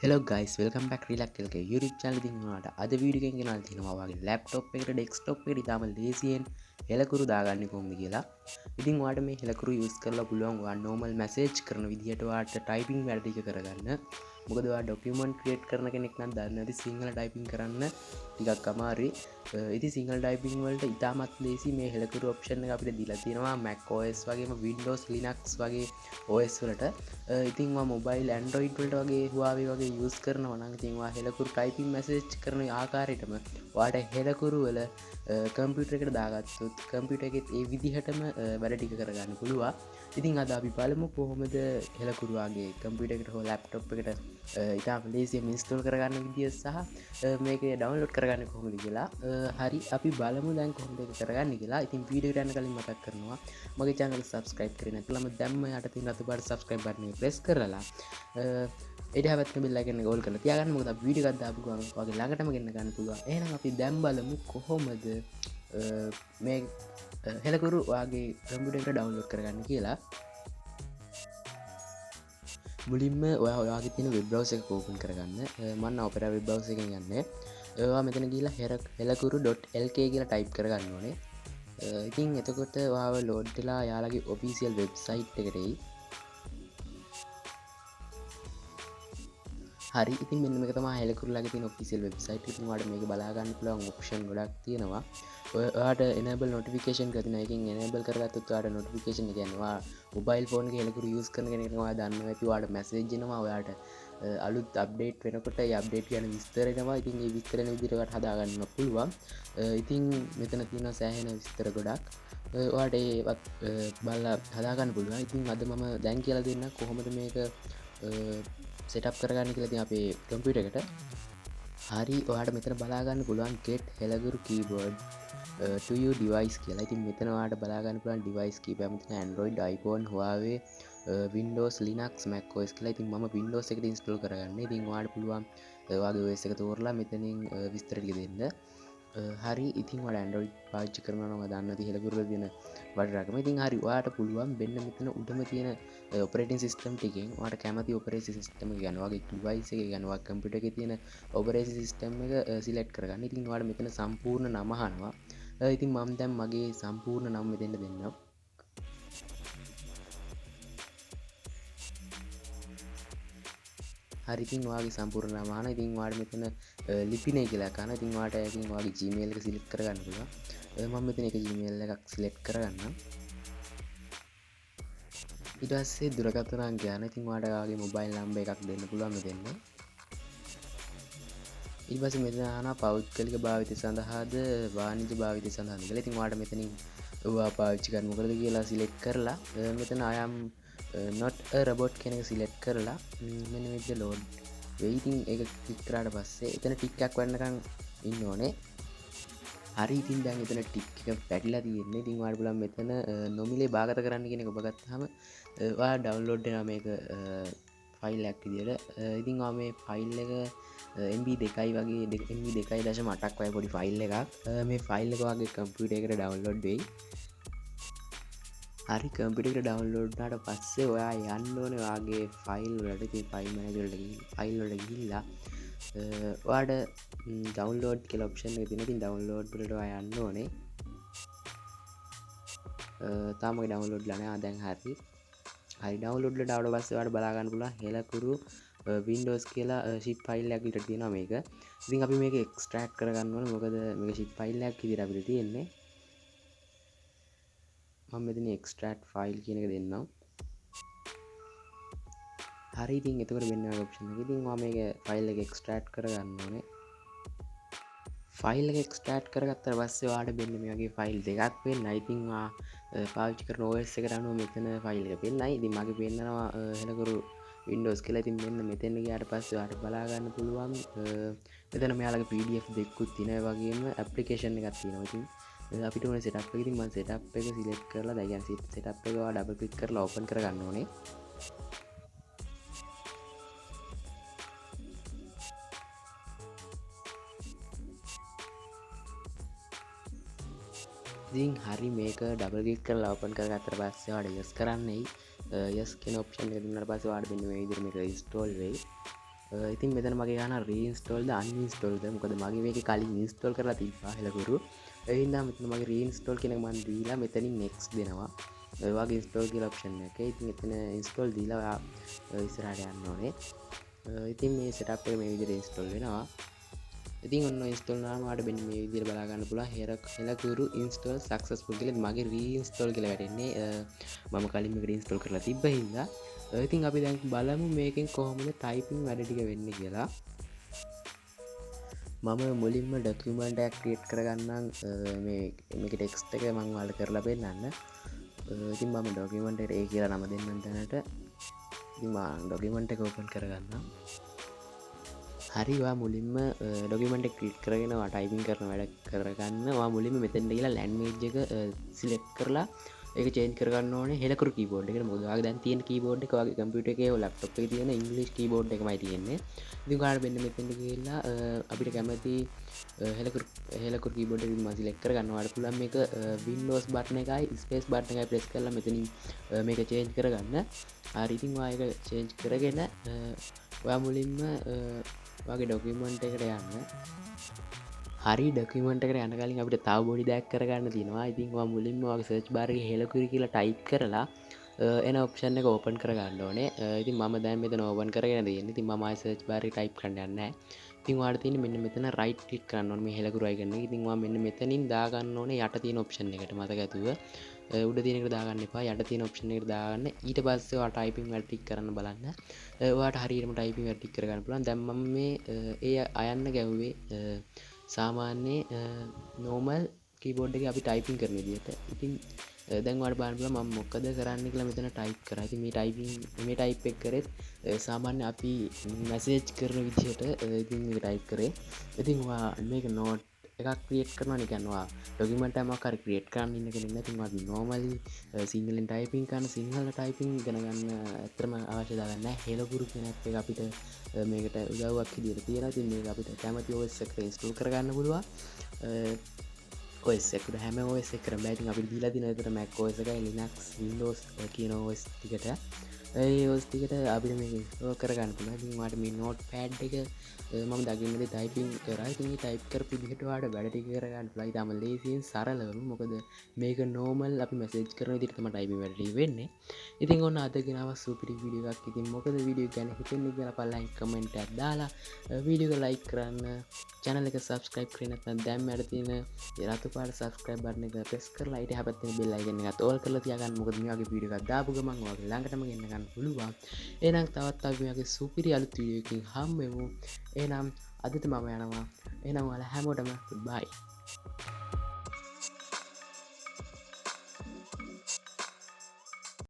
Hello guys, welcome back Relax.Lk YouTube channel ඉතින් ඔයාලට අද වීඩියෝ එකකින් ගෙනල්ලා තියෙනවා ඔයාගේ laptop එකට desktop එකට ඉතාම ලේසියෙන් හෙලකුරු දාගන්නේ කොහොමද කියලා. ඉතින් ඔයාලට මේ හෙලකුරු use කරලා පුළුවන් ඔයා normal message කරන විදිහට ඔයාලට typing වැඩ ටික කරගන්න. මොකද ඔයා document create කරන කෙනෙක් නම් දන්නේ නැති සිංහල typing කරන්න ටිකක් අමාරුයි. ඉතින් සිංහල typing වලට ඉතාමත් ලේසි මේ හෙලකුරු option එක අපිට දීලා තියෙනවා Mac OS වගේම Windows Linux වගේ OS වලට. ඉතින් මොබයිල් Android වලට වගේ Huawei වගේ use කරනවා නම් ඉතින් ඔයා හෙලකුරු typing message කරන ආකාරයටම ඔයාට හෙලකුරු වල කම්පියුටර් එකට දාගත්තොත් කම්පියුටර් එකෙත් ඒ විදිහටම වැඩ ටික කරගන්න පුළුවන්. ඉතින් අද අපි බලමු කොහොමද හෙලකුරු වගේ කම්පියුටර් එකට හෝ ලැප්ටොප් එකට ඉතාම ලේසියෙන් install කරගන්න විදිය සහ මේක download කරගන්න කොහොමද කියලා. හරි අපි බලමු දැන් කොහොමද ඒක කරගන්නේ කියලා. ඉතින් වීඩියෝ එකට යන්න කලින් මතක් කරනවා මගේ channel එක subscribe කරේ නැත්නම් දැම්ම යට තියෙන රතු පාට subscribe button එක press කරලා ඊට හැවත් බෙල් icon එක ඕල් කරලා තියාගන්න. මොකද අපි වීඩියෝ එකක් දාපු ගමන් ඔයාගේ ළඟටම ගෙන්න ගන්න පුළුවන්. එහෙනම් අපි දැන් බලමු කොහොමද මේ හෙලකුරු ඔයාගේ කම්පියුටර් එකට download කරගන්න කියලා. මුලින්ම ඔයාගේ තියෙන වෙබ් බ්‍රවුසර් එක ඕපන් කරගන්න. මම ඔපෙරා වෙබ් බ්‍රවුසර් එකෙන් යන්නේ. ඔයා මෙතන ගිහලා HELAKURU.Lk කියලා ටයිප් කරගන්න ඕනේ. ඉතින් එතකොට ඔයාව ලෝඩ් වෙලා යාළුවගේ ඔෆිෂියල් වෙබ්සයිට් එකට එයි. හරි ඉතින් මෙන්න මේක තමයි හෙලකුරුලාගේ තියෙන ඔෆිෂියල් වෙබ්සයිට් එක. ඉතින් ඔයාලට මේක බලා ගන්න පුළුවන් ඔප්ෂන් ගොඩක් තියෙනවා. ඔයාට enable notification කියලා තියෙනවා. එකෙන් enable කරගත්තොත් ඔයාට notification එක යනවා. මොබයිල් ෆෝන් එකේ හෙලකුරු use කරන කෙනෙක් නම් ඔයා දන්නවා ඇති ඔයාට message එනවා. ඔයාට අලුත් අප්ඩේට් වෙනකොට ඒ අප්ඩේට් ගැන විස්තර එනවා. ඉතින් ඒ විස්තර එන විදිහට ඔයාට හදා ගන්න පුළුවන්. ඉතින් මෙතන තියෙනවා සෑහෙන විස්තර ගොඩක්. ඔයාට ඒවත් බලලා හදා ගන්න පුළුවන්. ඉතින් අද මම දැන් කියලා දෙන්න කොහොමද මේක සෙටප් කරගන්න කියලා තියෙන අපේ කම්පියුටර් එකට. හරි ඔයාට මෙතන බලා ගන්න පුළුවන් get HELAKURU keyboard to your device කියලා. ඉතින් මෙතන ඔයාට බලා ගන්න පුළුවන් device කීපයක්. මෙතන Android, iPhone, Huawei, Windows, Linux, Mac OS කියලා. ඉතින් මම Windows එකට install කරගන්න. ඉතින් ඔයාට පුළුවන් ඔයාගේ OS එක තෝරලා මෙතනින් විස්තර ටික දෙන්න. හරි ඉතින් ඔයාලා Android පාවිච්චි කරනවා නම් දන්න ඇති හෙලකුරු වල තියෙන වටිනාකම. ඉතින් හරි ඔයාට පුළුවන් මෙන්න මෙතන උඩම තියෙන operating system ටිකෙන් ඔයාට කැමති operating system එක ගන්න. ඔයාගේ device එකේ ගන්න. ඔයාගේ computer එකේ තියෙන operating system එක select කරගන්න. ඉතින් ඔයාලා මෙතන සම්පූර්ණ නම අහනවා. ඉතින් මම දැන් මගේ සම්පූර්ණ නම මෙතෙන්ට දෙන්නම්. හරි ඉතින් ඔයාගේ සම්පූර්ණ නම අහන. ඉතින් ඔයාලා මෙතන ලිපිනේ කියලා කරන. ඉතින් ඔයාට ඒකෙන් ඔයාගේ Gmail එක select කරගන්න පුළුවන්. මම මෙතන එක Gmail එකක් select කරගන්නම්. ඊට පස්සේ දුරකථන අංකය යන. ඉතින් ඔයාට ඔයාගේ mobile number එකක් දෙන්න පුළුවන් මෙතෙන්. ඊට පස්සේ මෙතන අහනවා පෞද්ගලික භාවිතය සඳහාද වාණිජ්‍ය භාවිතය සඳහාද කියලා. ඉතින් ඔයාට මෙතනින් ඔයා පාවිච්චි කරන්න මොකද කියලා select කරලා මෙතන I am not a robot කියන එක select කරලා මෙන්න මේක load වෙයි. ඉතින් ඒක click කරාට පස්සේ එතන ටික් එකක් වෙන්නකම් ඉන්න ඕනේ. හරි ඉතින් දැන් එතන ටික් එක පැටිලා තියෙන්නේ. ඉතින් ඔයාලට පුළුවන් මෙතන නොමිලේ භාගත කරන්න කියන එක ඔබ ගත්තාම ඔයා download වෙනවා මේක ෆයිල් එකක් විදියට. ඉතින් ඔයා මේ ෆයිල් එක MB 2යි වගේ MB 2.8ක් වගේ පොඩි ෆයිල් එකක්. මේ ෆයිල් එක ඔයාගේ කම්පියුටර් එකට download වෙයි. හරි කම්පියුටර් එකට download වුණාට පස්සේ ඔයා යන්න ඕනේ ඔයාගේ ෆයිල් වලට. ඉතින් ෆයිල් මැනේජර් වලට ගිහින් ෆයිල් වලට ගිහිල්ලා ඔයාට download කියලා option එක තියෙනවා. ඉතින් download වලට ඔයා යන්න ඕනේ. තාම මගේ download ලා නැහැ. දැන් හරි download වලට ආවට පස්සේ ඔයාලට බලා ගන්න පුළුවන් HELAKURU Windows කියලා zip file එකක් විතර තියෙනවා මේක. ඉතින් අපි මේක extract කරගන්න ඕනේ. මොකද මේක zip file එකක් විදිහට අපිට තියෙන්නේ. මම මෙතන extract file කියන එක දෙන්නම්. හරි ඉතින් එතකොට වෙන option එක. ඉතින් මම මේක file එක extract කරගන්න ඕනේ. ෆයිල් එක extract කරගත්තට පස්සේ ඔයාලට මෙන්න මේ වගේ ෆයිල් දෙකක් වෙන්නයි. ඉතින් ඔයා පාවිච්චි කරන OS එකට අනුව මෙතන ෆයිල් එක පෙන්නයි. ඉතින් මගේ පෙන්නනවා HELAKURU Windows කියලා. ඉතින් මෙන්න මෙතන ගියාට පස්සේ ඔයාලට බලා ගන්න පුළුවන් මෙතන මෙයාලගේ PDF දෙකකුත් තියෙනවා. ඒ වගේම application එකක් තියෙනවා. ඉතින් අපිට ඕනේ setup එක. ඉතින් මම setup එක select කරලා දැන් කියන්නේ setup එක ඔයා double click කරලා open කරගන්න ඕනේ. ඉතින් හරි මේක ඩබල් ක්ලික් කරලා ඕපන් කරගත්තට පස්සේ ඔයාලට yes කරන්නයි. yes කියන ඔප්ෂන් එක දුන්නාට පස්සේ ඔයාලට මෙන්න මේ විදිහට මේක install වෙයි. ඉතින් මෙතන මගේ ගන්න රීන්ස්ටෝල්ද අන්ඉන්ස්ටෝල්ද මොකද මගේ මේක කලින් ඉන්ස්ටෝල් කරලා තිබ්බා හෙලකුරු ඒ හින්දා මෙතන මගේ රීන්ස්ටෝල් කියන එක මම දීලා මෙතනින් next දෙනවා ඔය වගේ ඉන්ස්ටෝල් කියලා ඔප්ෂන් එක. ඉතින් එතන ඉන්ස්ටෝල් දීලා ඔයා ඉස්සරහට යන්න ඕනේ. ඉතින් මේ setup එක මේ විදිහට ඉන්ස්ටෝල් වෙනවා. ඉතින් ඔන්න ඉන්ස්ටෝල් වුණාම ඔයාලට මෙන්න මේ විදිහට බලා ගන්න පුළුවන් හෙලකුරු ඉන්ස්ටෝල් සක්සස්ෆුල් කියලා. මගේ රීඉන්ස්ටෝල් කියලා වැටෙන්නේ මම කලින් මේක රීඉන්ස්ටෝල් කරලා තිබ්බ හින්දා. ඉතින් අපි දැන් බලමු මේකෙන් කොහොමද ටයිපින් වැඩ ටික වෙන්නේ කියලා. මම මුලින්ම ඩොකියුමන්ට් එකක් ක්‍රියේට් කරගන්නම්. මේක ටෙක්ස්ට් එක මම ඔයාලට කරලා පෙන්නන්න. ඉතින් මම ඩොකියුමන්ට් එකට ඒ කියලා නම දෙන්නම් දැනට. ඉතින් මම ඩොකියුමන්ට් එක ඕපන් කරගන්නම්. හරිවා මුලින්ම ඩොකියුමන්ට් එක ක්ලික් කරගෙන ඔයා ටයිපින් කරන වැඩ කරගන්න. ඔයා මුලින්ම මෙතෙන්ට ගිහලා ලැන්ග්වේජ් එක සිලෙක්ට් කරලා ඒක චේන්ජ් කරගන්න ඕනේ හෙලකුරු කීබෝඩ් එකට. මොකද ඔයාගේ දැන් තියෙන කීබෝඩ් එක ඔයාගේ කම්පියුටර් එකේ ලැප්ටොප් එකේ තියෙන ඉංග්‍රීසි කීබෝඩ් එකමයි තියෙන්නේ. ඉතින් ඔයාලට මෙන්න මෙතෙන්ට ගිහලා අපිට කැමති හෙලකුරු කීබෝඩ් එක මම සිලෙක්ට් කරගන්න. ඔයාලට පුළුවන් මේක Windows බටන් එකයි ස්පේස් බටන් එකයි ප්‍රෙස් කරලා මෙතනින් මේක චේන්ජ් කරගන්න. හරි ඉතින් ඔයා ඒක චේන්ජ් කරගෙන ඔයා මුලින්ම වගේ ඩොකියුමන්ට් එකට යන්න. හරි ඩොකියුමන්ට් එකට යන කලින් අපිට තව බොඩි ඩැක් කරගන්න තියෙනවා. ඉතින් ඔයා මුලින්ම ඔයාගේ සර්ච් බාර් එකේ හෙලකුරු කියලා ටයිප් කරලා එන ඔප්ෂන් එක ඕපන් කරගන්න ඕනේ. ඉතින් මම දැන් මෙතන ඕපන් කරගෙන තියෙන්නේ. ඉතින් මම ආයි සර්ච් බාර් එකේ ටයිප් කරන්න යන්නේ නැහැ. ඉතින් ඔයාලට තියෙන්නේ මෙන්න මෙතන රයිට් ක්ලික් කරන්න ඕනේ මේ හෙලකුරු අයිකන් එක. ඉතින් ඔයා මෙන්න මෙතනින් දාගන්න ඕනේ යට තියෙන ඔප්ෂන් එකට මතක ඇතුව. උඩ තියෙන එකට දාගන්න එපා. යට තියෙන ඔප්ෂන් එකට දාගන්න. ඊට පස්සේ ඔයා ටයිපින් වැඩ ටික කරන්න බලන්න. ඔයාට හරියටම ටයිපින් වැඩ ටික කරගන්න පුළුවන්. දැන් මම මේ ඒ අයන්න ගැව්වේ සාමාන්‍ය නෝමල් කීබෝඩ් එකේ අපි ටයිපින් කරන විදිහට. ඉතින් දැන් ඔයාලට බලන්න පුළුවන් මම මොකද කරන්න කියලා මෙතන ටයිප් කරා. ඉතින් මේ ටයිප් එක කරෙත් සාමාන්‍ය අපි මැසේජ් කරන විදිහට ඉතින් මේක ටයිප් කරේ. ඉතින් ඔයා මේක නෝට් එකක් ක්‍රියේට් කරනවා නේ කියන්නේ ඔයා ඩොකියුමන්ට් එකක් මොකක් හරි ක්‍රියේට් කරන්න ඉන්න කෙනෙක් නැත්නම් ඔයා නෝමලි සිංහලෙන් ටයිපින් කරන සිංහල ටයිපින් ඉගෙන ගන්න ඇත්තටම අවශ්‍යතාවයක් නැහැ. හෙලකුරු කියන ඇප් එක අපිට මේකට උදව්වක් විදියට තියෙනවා. ඉතින් මේක අපිට කැමති OS එකට ඉන්ස්ටෝල් කරගන්න පුළුවන්. OS එකට හැම OS එකකටම බෑ. ඉතින් අපිට දීලා තියෙන විතර Mac OS එකයි Linux Windows කියන OS ටිකට ඒ OS ටිකට අපිට මේක ඉන්ස්ටෝල් කරගන්න පුළුවන්. ඉතින් ඔයාලට මේ නෝට්පෑඩ් එක මම දකින්නේ ටයිපින් කරා. ඉතින් මේ ටයිප් කරපු විදිහට ඔයාලට වැඩ ටික කරගන්න පුළුවන්. ඊටම ලේසියෙන් සරලවම. මොකද මේක නෝමල් අපි මැසේජ් කරන විදිහට තමයි ටයිපින් වැඩ ටික වෙන්නේ. ඉතින් ඔන්න අද ගෙනාව සුපිරි වීඩියෝ එකක්. ඉතින් මොකද වීඩියෝ ගැන හිතෙන්නේ කියලා පල්ලෙන් කමෙන්ට් එකක් දාලා වීඩියෝ එක ලයික් කරන්න. channel එක subscribe කරේ නැත්නම් දැන් මට තියෙන රතු පාට subscribe button එක press කරලා ඊට හැපත් වෙන bell icon එකත් all කරලා තියාගන්න. මොකද මේ වගේ වීඩියෝ එකක් දාපු ගමන් ඔයාගේ ළඟටම ගෙන්න ගන්න පුළුවන්. එහෙනම් තවත් අපි මේ වගේ සුපිරි අලුත් වීඩියෝ එකකින් හම්බෙමු. එහෙනම් අදට මම යනවා. එහෙනම් ඔයාලා හැමෝටම goodbye.